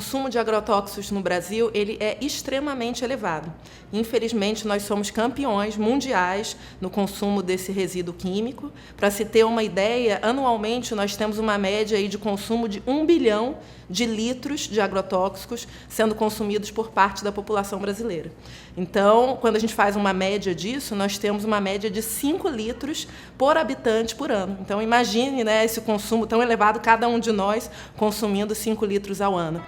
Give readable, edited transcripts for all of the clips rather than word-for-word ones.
consumo de agrotóxicos no Brasil ele é extremamente elevado. Infelizmente, nós somos campeões mundiais no consumo desse resíduo químico. Para se ter uma ideia, anualmente nós temos uma média aí de consumo de 1 bilhão de litros de agrotóxicos sendo consumidos por parte da população brasileira. Então, quando a gente faz uma média disso, nós temos uma média de 5 litros por habitante por ano. Então, imagine, né, esse consumo tão elevado, cada um de nós consumindo 5 litros ao ano.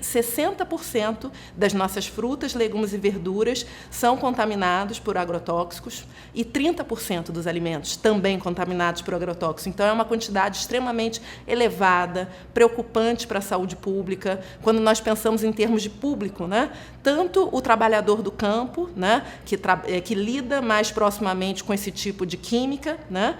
60% das nossas frutas, legumes e verduras são contaminados por agrotóxicos e 30% dos alimentos também contaminados por agrotóxicos. Então, é uma quantidade extremamente elevada, preocupante para a saúde pública, quando nós pensamos em termos de público, né? Tanto o trabalhador do campo, né, que lida mais proximamente com esse tipo de química, né,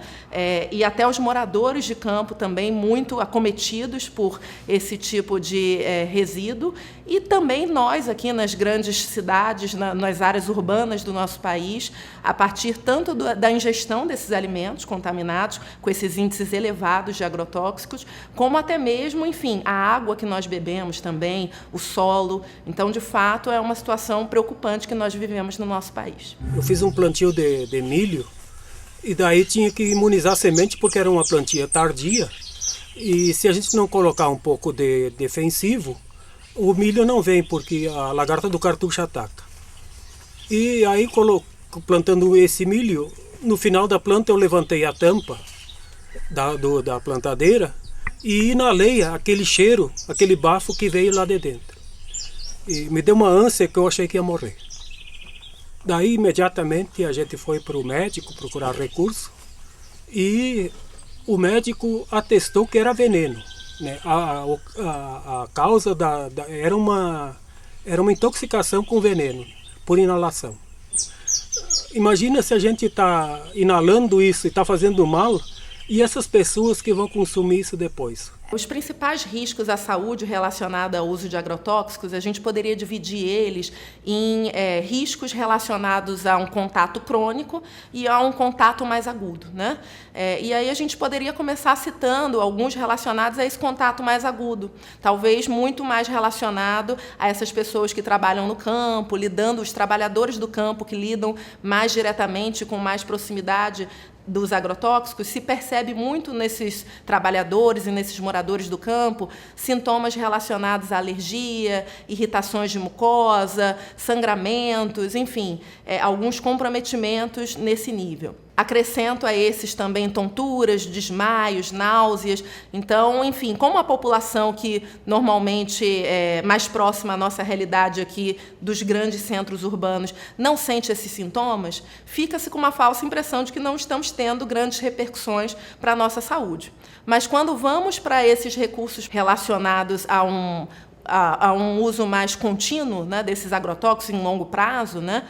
e até os moradores de campo também muito acometidos por esse tipo de resíduo, e também nós aqui nas grandes cidades, nas áreas urbanas do nosso país, a partir tanto da ingestão desses alimentos contaminados, com esses índices elevados de agrotóxicos, como até mesmo, enfim, a água que nós bebemos também, o solo. Então, de fato, é uma situação preocupante que nós vivemos no nosso país. Eu fiz um plantio de milho e daí tinha que imunizar a semente porque era uma plantia tardia e se a gente não colocar um pouco de defensivo, o milho não vem porque a lagarta do cartucho ataca. E aí, plantando esse milho, no final da planta eu levantei a tampa da plantadeira e inalei aquele cheiro, aquele bafo que veio lá de dentro. E me deu uma ânsia que eu achei que ia morrer. Daí, imediatamente, a gente foi para o médico procurar recurso e o médico atestou que era veneno. Né? A causa era uma intoxicação com veneno, por inalação. Imagina se a gente está inalando isso e está fazendo mal, e essas pessoas que vão consumir isso depois. Os principais riscos à saúde relacionados ao uso de agrotóxicos, a gente poderia dividir eles em riscos relacionados a um contato crônico e a um contato mais agudo, né? E aí a gente poderia começar citando alguns relacionados a esse contato mais agudo, talvez muito mais relacionado a essas pessoas que trabalham no campo, os trabalhadores do campo que lidam mais diretamente, com mais proximidade dos agrotóxicos. Se percebe muito nesses trabalhadores e nesses moradores do campo sintomas relacionados à alergia, irritações de mucosa, sangramentos, enfim, alguns comprometimentos nesse nível. Acrescento a esses também tonturas, desmaios, náuseas. Então, enfim, como a população que normalmente é mais próxima à nossa realidade aqui dos grandes centros urbanos não sente esses sintomas, fica-se com uma falsa impressão de que não estamos tendo grandes repercussões para a nossa saúde. Mas quando vamos para esses recursos relacionados a um uso mais contínuo, né, desses agrotóxicos em longo prazo, né,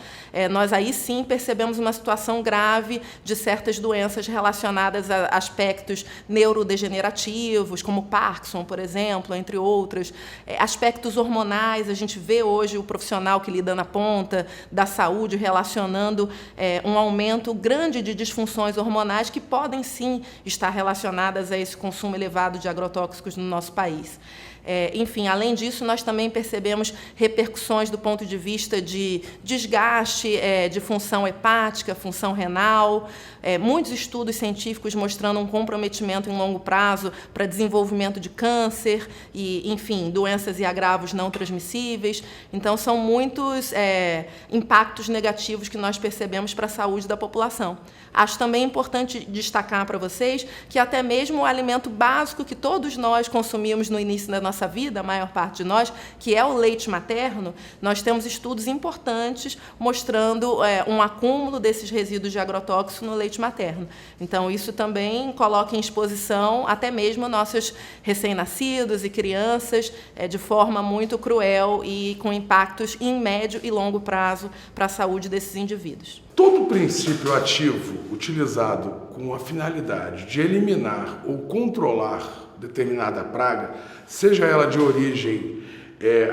nós aí sim percebemos uma situação grave de certas doenças relacionadas a aspectos neurodegenerativos, como Parkinson, por exemplo, entre outras. Aspectos hormonais, a gente vê hoje o profissional que lida na ponta da saúde relacionando um aumento grande de disfunções hormonais que podem sim estar relacionadas a esse consumo elevado de agrotóxicos no nosso país. Enfim, além disso, nós também percebemos repercussões do ponto de vista de desgaste de função hepática, função renal, muitos estudos científicos mostrando um comprometimento em longo prazo para desenvolvimento de câncer e, enfim, doenças e agravos não transmissíveis. Então, são muitos impactos negativos que nós percebemos para a saúde da população. Acho também importante destacar para vocês que até mesmo o alimento básico que todos nós consumimos no início da nossa vida, a maior parte de nós, que é o leite materno, nós temos estudos importantes mostrando um acúmulo desses resíduos de agrotóxico no leite materno. Então, isso também coloca em exposição até mesmo nossos recém-nascidos e crianças de forma muito cruel e com impactos em médio e longo prazo para a saúde desses indivíduos. Todo princípio ativo utilizado com a finalidade de eliminar ou controlar determinada praga, seja ela de origem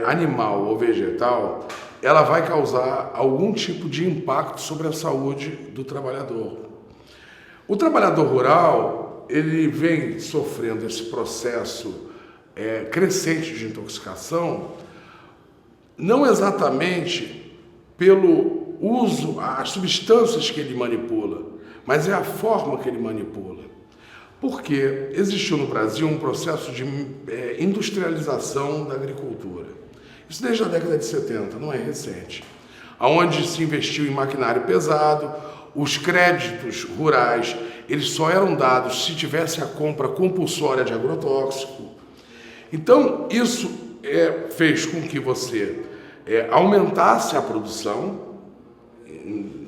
animal ou vegetal, ela vai causar algum tipo de impacto sobre a saúde do trabalhador. O trabalhador rural, ele vem sofrendo esse processo crescente de intoxicação, não exatamente pelo uso, as substâncias que ele manipula, mas é a forma que ele manipula. Porque existiu no Brasil um processo de industrialização da agricultura. Isso desde a década de 70, não é recente. Onde se investiu em maquinário pesado, os créditos rurais, eles só eram dados se tivesse a compra compulsória de agrotóxico. Então, isso fez com que você aumentasse a produção,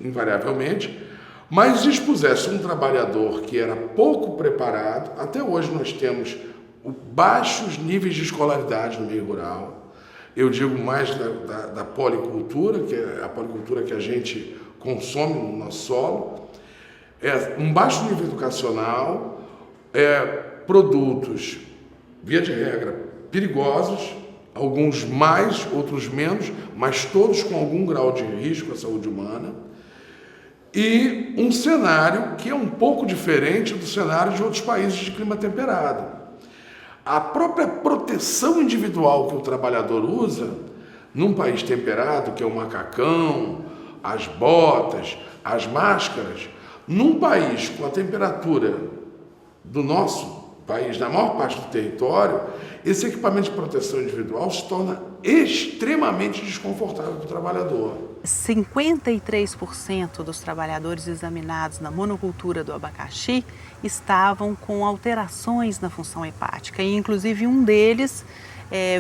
invariavelmente, mas expusesse um trabalhador que era pouco preparado. Até hoje nós temos baixos níveis de escolaridade no meio rural. Eu digo mais da policultura, que é a policultura que a gente consome no nosso solo. Um baixo nível educacional, produtos, via de regra, perigosos, alguns mais, outros menos, mas todos com algum grau de risco à saúde humana. E um cenário que é um pouco diferente do cenário de outros países de clima temperado. A própria proteção individual que o trabalhador usa, num país temperado, que é o macacão, as botas, as máscaras, num país com a temperatura do nosso país, na maior parte do território, esse equipamento de proteção individual se torna extremamente desconfortável para o trabalhador. 53% dos trabalhadores examinados na monocultura do abacaxi estavam com alterações na função hepática e inclusive um deles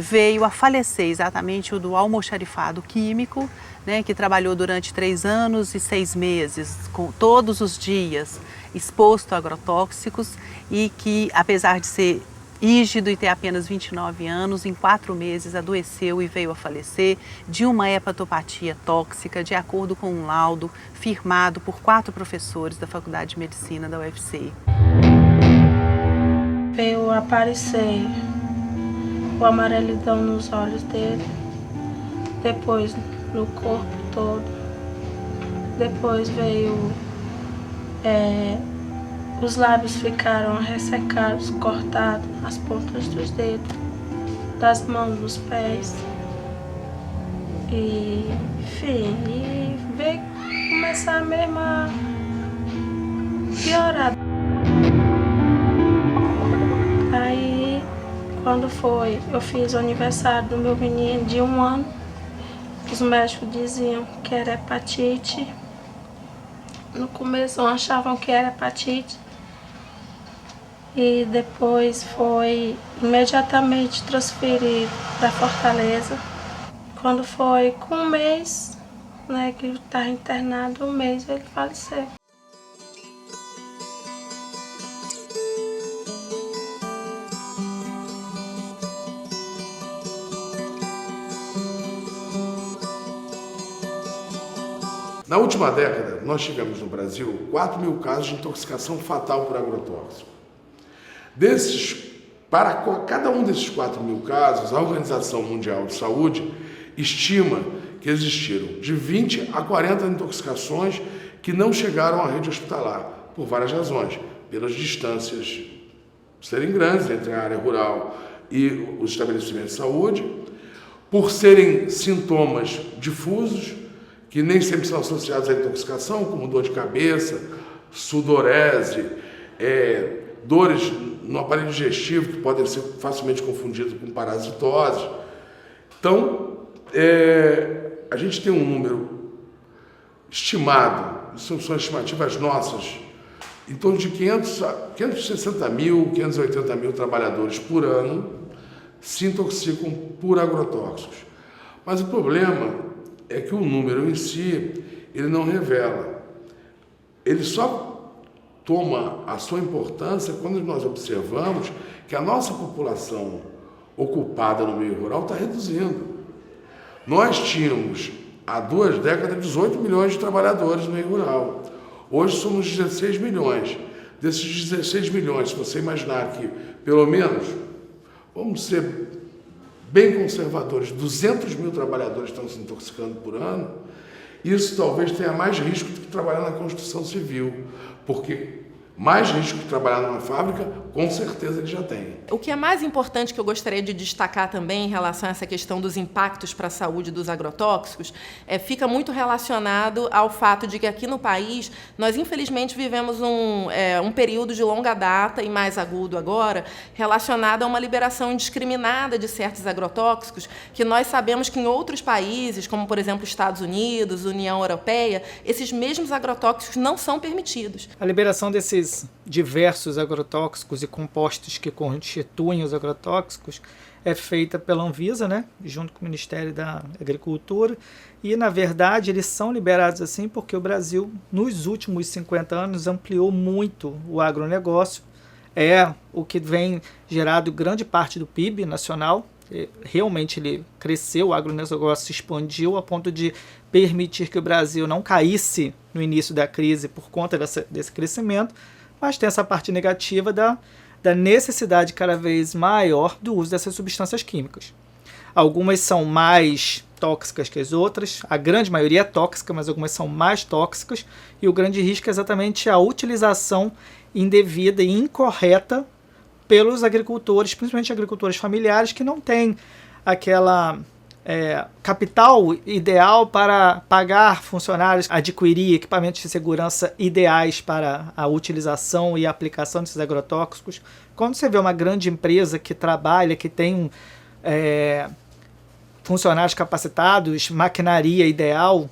veio a falecer, exatamente o do almoxarifado químico, né, que trabalhou durante 3 anos e 6 meses, todos os dias exposto a agrotóxicos e que, apesar de ser rígido e ter apenas 29 anos, em 4 meses adoeceu e veio a falecer de uma hepatopatia tóxica, de acordo com um laudo firmado por 4 professores da Faculdade de Medicina da UFC. Veio aparecer o amarelidão nos olhos dele, depois no corpo todo, depois veio os lábios ficaram ressecados, cortados, as pontas dos dedos, das mãos, dos pés. E, enfim, veio começar mesmo a piorar. Aí, quando eu fiz o aniversário do meu menino de 1 ano, os médicos diziam que era hepatite. No começo achavam que era hepatite. E depois foi imediatamente transferido para Fortaleza. Quando foi com 1 mês, né, que estava internado, 1 mês ele faleceu. Na última década, nós tivemos no Brasil 4.000 casos de intoxicação fatal por agrotóxico. Para cada um desses 4.000 casos, a Organização Mundial de Saúde estima que existiram de 20 a 40 intoxicações que não chegaram à rede hospitalar, por várias razões, pelas distâncias serem grandes entre a área rural e os estabelecimentos de saúde, por serem sintomas difusos, que nem sempre são associados à intoxicação, como dor de cabeça, sudorese, dores no aparelho digestivo, que podem ser facilmente confundidos com parasitose. Então, a gente tem um número estimado, isso são estimativas nossas, em torno de 560 mil, 580 mil trabalhadores por ano se intoxicam por agrotóxicos. Mas o problema é que o número em si, ele não revela. Ele só toma a sua importância quando nós observamos que a nossa população ocupada no meio rural está reduzindo. Nós tínhamos, há 2 décadas, 18 milhões de trabalhadores no meio rural. Hoje somos 16 milhões. Desses 16 milhões, se você imaginar que, pelo menos, vamos ser bem conservadores, 200 mil trabalhadores estão se intoxicando por ano, isso talvez tenha mais risco do que trabalhar na construção civil, porque Mais risco que trabalhar numa fábrica, com certeza ele já tem. O que é mais importante que eu gostaria de destacar também em relação a essa questão dos impactos para a saúde dos agrotóxicos, fica muito relacionado ao fato de que aqui no país nós infelizmente vivemos um período de longa data e mais agudo agora, relacionado a uma liberação indiscriminada de certos agrotóxicos, que nós sabemos que em outros países, como por exemplo Estados Unidos, União Europeia, esses mesmos agrotóxicos não são permitidos. A liberação desses diversos agrotóxicos e compostos que constituem os agrotóxicos é feita pela Anvisa, né, junto com o Ministério da Agricultura, e na verdade eles são liberados assim porque o Brasil nos últimos 50 anos ampliou muito o agronegócio, é o que vem gerado grande parte do PIB nacional. Realmente ele cresceu, o agronegócio se expandiu a ponto de permitir que o Brasil não caísse no início da crise por conta desse crescimento, mas tem essa parte negativa da necessidade cada vez maior do uso dessas substâncias químicas. Algumas são mais tóxicas que as outras, a grande maioria é tóxica, mas algumas são mais tóxicas, e o grande risco é exatamente a utilização indevida e incorreta pelos agricultores, principalmente agricultores familiares, que não têm aquela capital ideal para pagar funcionários, adquirir equipamentos de segurança ideais para a utilização e a aplicação desses agrotóxicos. Quando você vê uma grande empresa que trabalha, que tem funcionários capacitados, maquinaria ideal,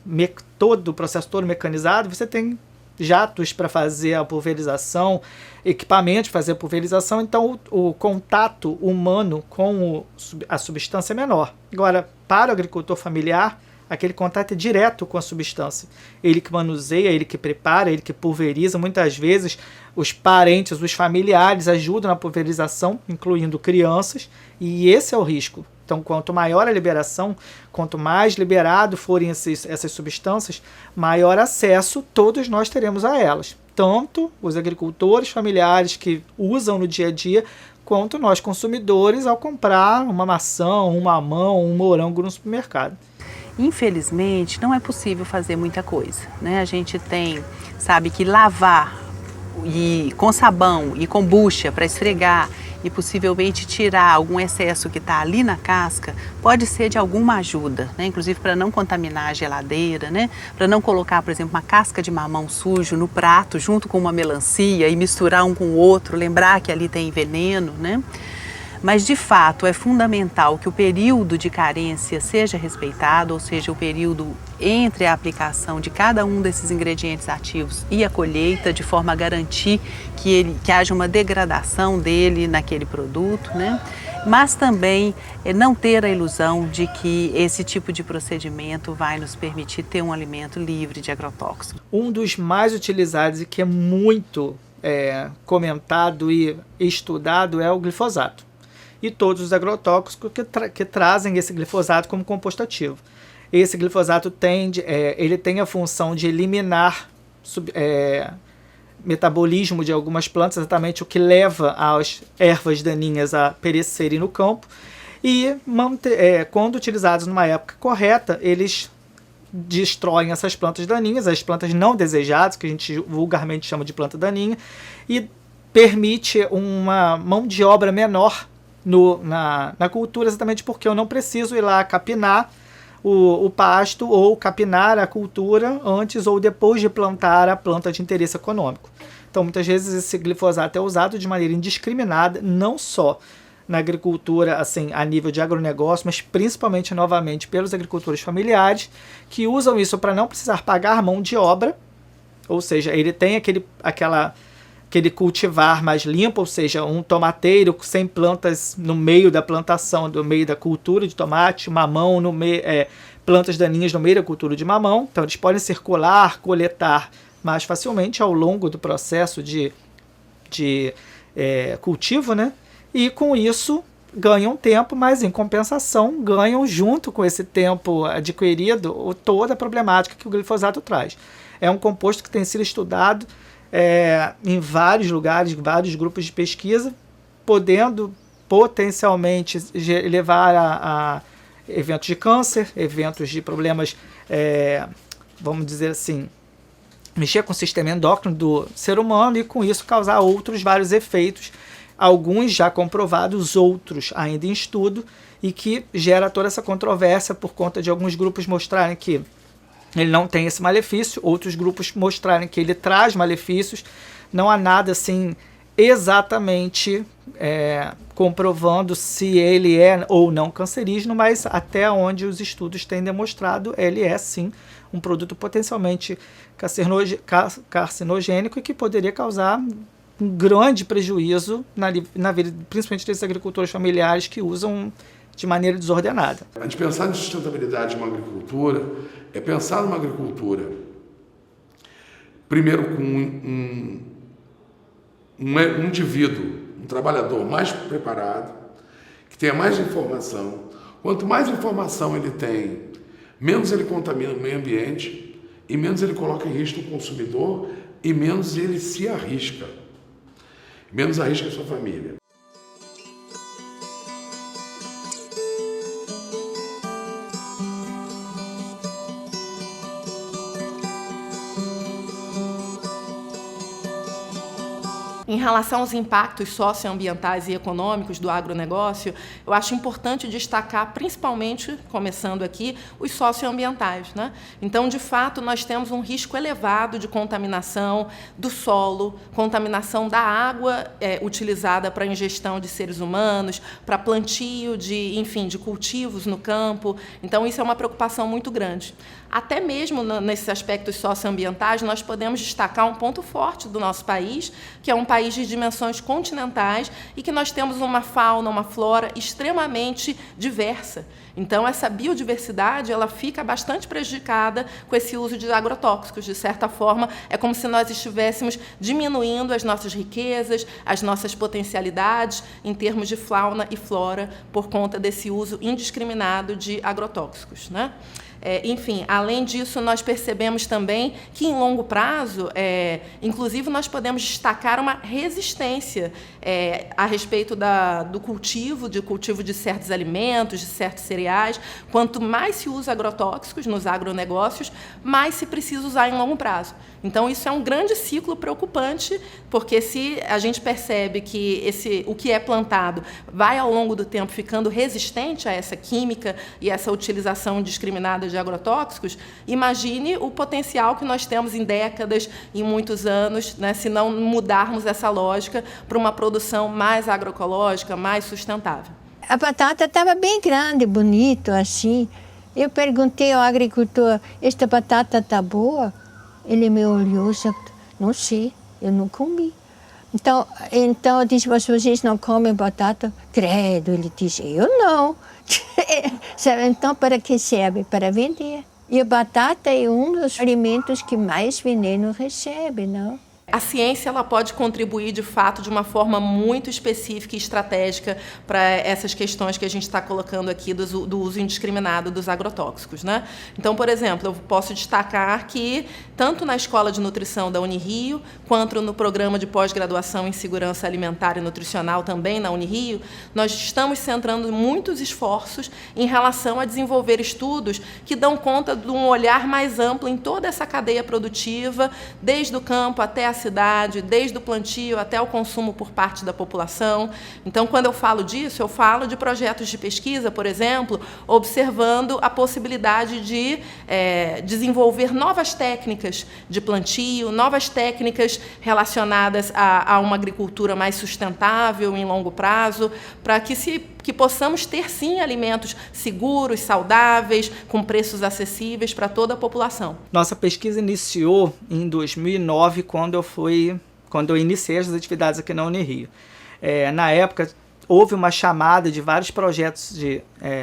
todo o processo todo mecanizado, você tem jatos para fazer a pulverização, equipamentos para fazer a pulverização, então o contato humano com a substância é menor. Agora, para o agricultor familiar, aquele contato é direto com a substância. Ele que manuseia, ele que prepara, ele que pulveriza. Muitas vezes os parentes, os familiares ajudam na pulverização, incluindo crianças, e esse é o risco. Então, quanto maior a liberação, quanto mais liberado forem essas substâncias, maior acesso todos nós teremos a elas. Tanto os agricultores familiares que usam no dia a dia, quanto nós consumidores ao comprar uma maçã, um mamão, um morango no supermercado. Infelizmente, não é possível fazer muita coisa, né? A gente sabe que lavar com sabão e com bucha para esfregar e possivelmente tirar algum excesso que está ali na casca pode ser de alguma ajuda, né? Inclusive para não contaminar a geladeira, né? Para não colocar, por exemplo, uma casca de mamão sujo no prato junto com uma melancia e misturar um com o outro, lembrar que ali tem veneno, né? Mas, de fato, é fundamental que o período de carência seja respeitado, ou seja, o período entre a aplicação de cada um desses ingredientes ativos e a colheita, de forma a garantir que haja uma degradação dele naquele produto, né? Mas também não ter a ilusão de que esse tipo de procedimento vai nos permitir ter um alimento livre de agrotóxicos. Um dos mais utilizados e que é muito comentado e estudado é o glifosato. E todos os agrotóxicos que trazem esse glifosato como composto ativo. Esse glifosato ele tem a função de eliminar metabolismo de algumas plantas, exatamente o que leva as ervas daninhas a perecerem no campo, e quando utilizados numa época correta, eles destroem essas plantas daninhas, as plantas não desejadas, que a gente vulgarmente chama de planta daninha, e permite uma mão de obra menor na cultura, exatamente porque eu não preciso ir lá capinar o pasto ou capinar a cultura antes ou depois de plantar a planta de interesse econômico. Então, muitas vezes esse glifosato é usado de maneira indiscriminada, não só na agricultura, assim, a nível de agronegócio, mas principalmente, novamente, pelos agricultores familiares, que usam isso para não precisar pagar mão de obra, ou seja, ele tem aquele cultivar mais limpo, ou seja, um tomateiro sem plantas no meio da plantação, no meio da cultura de tomate, mamão, plantas daninhas no meio da cultura de mamão. Então, eles podem circular, coletar mais facilmente ao longo do processo de cultivo, né? E com isso ganham tempo, mas em compensação ganham junto com esse tempo adquirido toda a problemática que o glifosato traz. É um composto que tem sido estudado em vários lugares, vários grupos de pesquisa, podendo potencialmente levar a eventos de câncer, eventos de problemas, vamos dizer assim, mexer com o sistema endócrino do ser humano e com isso causar outros vários efeitos, alguns já comprovados, outros ainda em estudo, e que gera toda essa controvérsia por conta de alguns grupos mostrarem que ele não tem esse malefício, outros grupos mostrarem que ele traz malefícios. Não há nada assim exatamente comprovando se ele é ou não cancerígeno, mas até onde os estudos têm demonstrado, ele é sim um produto potencialmente carcinogênico e que poderia causar um grande prejuízo na vida, principalmente desses agricultores familiares que usam de maneira desordenada. A gente pensar em sustentabilidade de uma agricultura é pensar numa agricultura, primeiro com um indivíduo, um trabalhador mais preparado, que tenha mais informação. Quanto mais informação ele tem, menos ele contamina o meio ambiente e menos ele coloca em risco o consumidor e menos ele se arrisca. Menos arrisca a sua família. Em relação aos impactos socioambientais e econômicos do agronegócio, eu acho importante destacar, principalmente, começando aqui, os socioambientais, né? Então, de fato, nós temos um risco elevado de contaminação do solo, contaminação da água utilizada para a ingestão de seres humanos, para plantio de cultivos no campo. Então, isso é uma preocupação muito grande. Até mesmo nesses aspectos socioambientais, nós podemos destacar um ponto forte do nosso país, que é um país de dimensões continentais e que nós temos uma fauna, uma flora extremamente diversa. Então, essa biodiversidade ela fica bastante prejudicada com esse uso de agrotóxicos. De certa forma, é como se nós estivéssemos diminuindo as nossas riquezas, as nossas potencialidades em termos de fauna e flora por conta desse uso indiscriminado de agrotóxicos, né? Enfim, além disso, nós percebemos também que, em longo prazo, inclusive, nós podemos destacar uma resistência a respeito do cultivo de certos alimentos, de certos cereais. Quanto mais se usa agrotóxicos nos agronegócios, mais se precisa usar em longo prazo. Então, isso é um grande ciclo preocupante, porque se a gente percebe que o que é plantado vai, ao longo do tempo, ficando resistente a essa química e essa utilização indiscriminada de agrotóxicos, imagine o potencial que nós temos em décadas, em muitos anos, né, se não mudarmos essa lógica para uma produção mais agroecológica, mais sustentável. A batata estava bem grande, bonito, assim. Eu perguntei ao agricultor, esta batata está boa? Ele me olhou e disse, não sei, eu não comi. Então eu disse, vocês não comem batata? Credo, ele disse, eu não. Então, para que serve? Para vender. E a batata é um dos alimentos que mais veneno recebe, não? A ciência ela pode contribuir, de fato, de uma forma muito específica e estratégica para essas questões que a gente está colocando aqui do uso indiscriminado dos agrotóxicos, né? Então, por exemplo, eu posso destacar que, tanto na Escola de Nutrição da Unirio, quanto no Programa de Pós-Graduação em Segurança Alimentar e Nutricional, também na Unirio, nós estamos centrando muitos esforços em relação a desenvolver estudos que dão conta de um olhar mais amplo em toda essa cadeia produtiva, desde o campo até a cidade, desde o plantio até o consumo por parte da população. Então, quando eu falo disso, eu falo de projetos de pesquisa, por exemplo, observando a possibilidade de desenvolver novas técnicas de plantio, novas técnicas relacionadas a uma agricultura mais sustentável em longo prazo, para que possamos ter, sim, alimentos seguros, saudáveis, com preços acessíveis para toda a população. Nossa pesquisa iniciou em 2009, quando eu iniciei as atividades aqui na Unirio. Na época, houve uma chamada de vários projetos de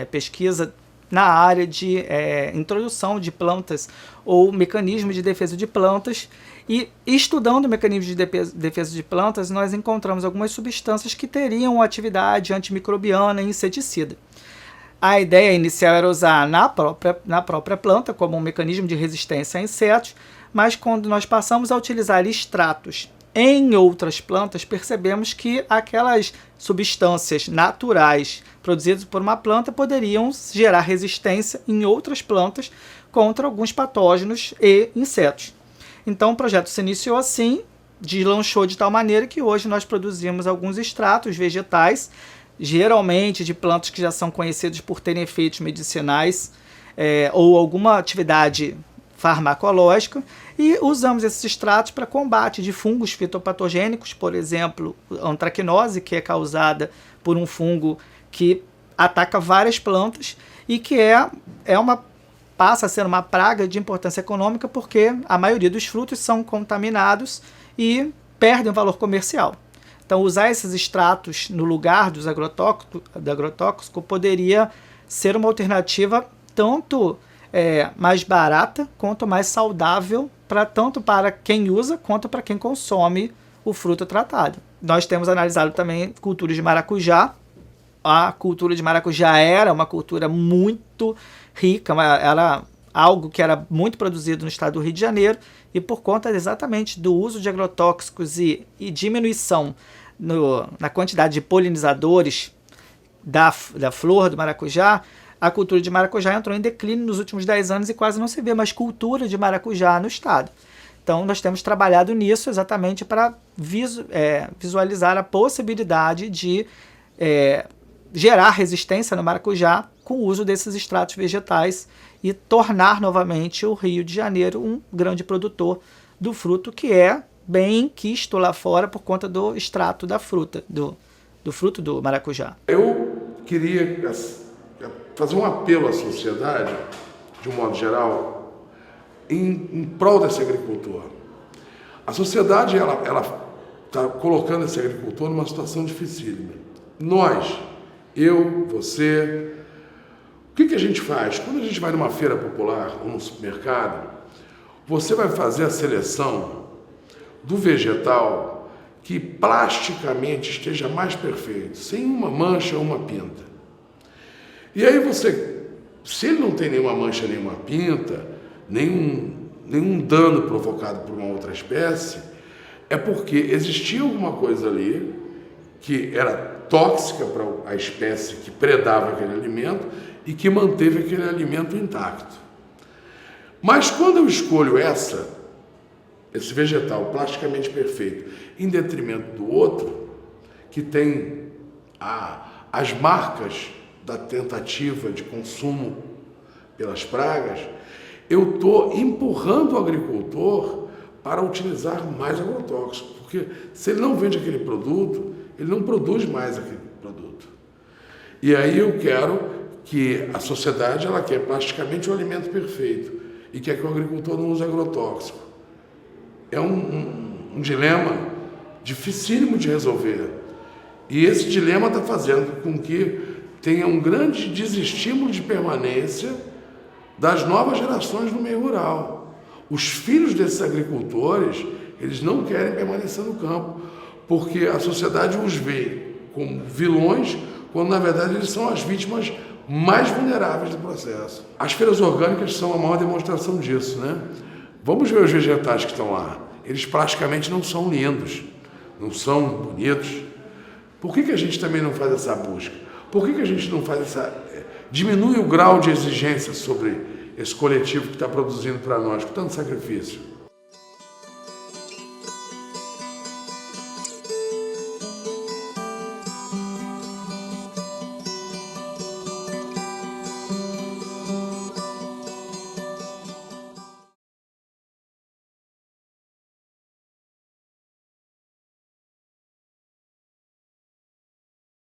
pesquisa na área de introdução de plantas ou mecanismos de defesa de plantas. E estudando mecanismos de defesa de plantas, nós encontramos algumas substâncias que teriam atividade antimicrobiana e inseticida. A ideia inicial era usar na própria planta como um mecanismo de resistência a insetos, mas quando nós passamos a utilizar extratos em outras plantas, percebemos que aquelas substâncias naturais produzidas por uma planta poderiam gerar resistência em outras plantas contra alguns patógenos e insetos. Então o projeto se iniciou assim, deslanchou de tal maneira que hoje nós produzimos alguns extratos vegetais, geralmente de plantas que já são conhecidas por terem efeitos medicinais ou alguma atividade farmacológica, e usamos esses extratos para combate de fungos fitopatogênicos, por exemplo, a antracnose, que é causada por um fungo que ataca várias plantas e que passa a ser uma praga de importância econômica porque a maioria dos frutos são contaminados e perdem o valor comercial. Então, usar esses extratos no lugar do agrotóxico poderia ser uma alternativa tanto mais barata quanto mais saudável, tanto para quem usa quanto para quem consome o fruto tratado. Nós temos analisado também culturas de maracujá. A cultura de maracujá era uma cultura muito rica, era algo que era muito produzido no estado do Rio de Janeiro, e por conta exatamente do uso de agrotóxicos e diminuição na quantidade de polinizadores da flor do maracujá, a cultura de maracujá entrou em declínio nos últimos 10 anos e quase não se vê mais cultura de maracujá no estado. Então, nós temos trabalhado nisso exatamente para visualizar a possibilidade de gerar resistência no maracujá com o uso desses extratos vegetais e tornar novamente o Rio de Janeiro um grande produtor do fruto, que é bem quisto lá fora por conta do extrato da fruta, do fruto do maracujá. Eu queria fazer um apelo à sociedade, de um modo geral, em prol desse agricultor. A sociedade ela está colocando esse agricultor numa situação dificílima. Nós, eu, você, o que a gente faz? Quando a gente vai numa feira popular ou num supermercado, você vai fazer a seleção do vegetal que plasticamente esteja mais perfeito, sem uma mancha ou uma pinta. E aí se ele não tem nenhuma mancha, nenhuma pinta, nenhum dano provocado por uma outra espécie, é porque existia alguma coisa ali que era tóxica para a espécie que predava aquele alimento e que manteve aquele alimento intacto. Mas quando eu escolho esse vegetal plasticamente perfeito, em detrimento do outro, que tem as marcas da tentativa de consumo pelas pragas, eu estou empurrando o agricultor para utilizar mais agrotóxico, porque se ele não vende aquele produto, ele não produz mais aquele produto. E aí eu quero que a sociedade ela quer plasticamente o alimento perfeito e quer que o agricultor não use agrotóxico. É um dilema dificílimo de resolver. E esse dilema está fazendo com que tenha um grande desestímulo de permanência das novas gerações no meio rural. Os filhos desses agricultores, eles não querem permanecer no campo, porque a sociedade os vê como vilões, quando na verdade eles são as vítimas mais vulneráveis do processo. As feiras orgânicas são a maior demonstração disso, né? Vamos ver os vegetais que estão lá. Eles praticamente não são lindos, não são bonitos. Por que a gente também não faz essa busca? Por que a gente não faz diminui o grau de exigência sobre esse coletivo que está produzindo para nós com tanto sacrifício?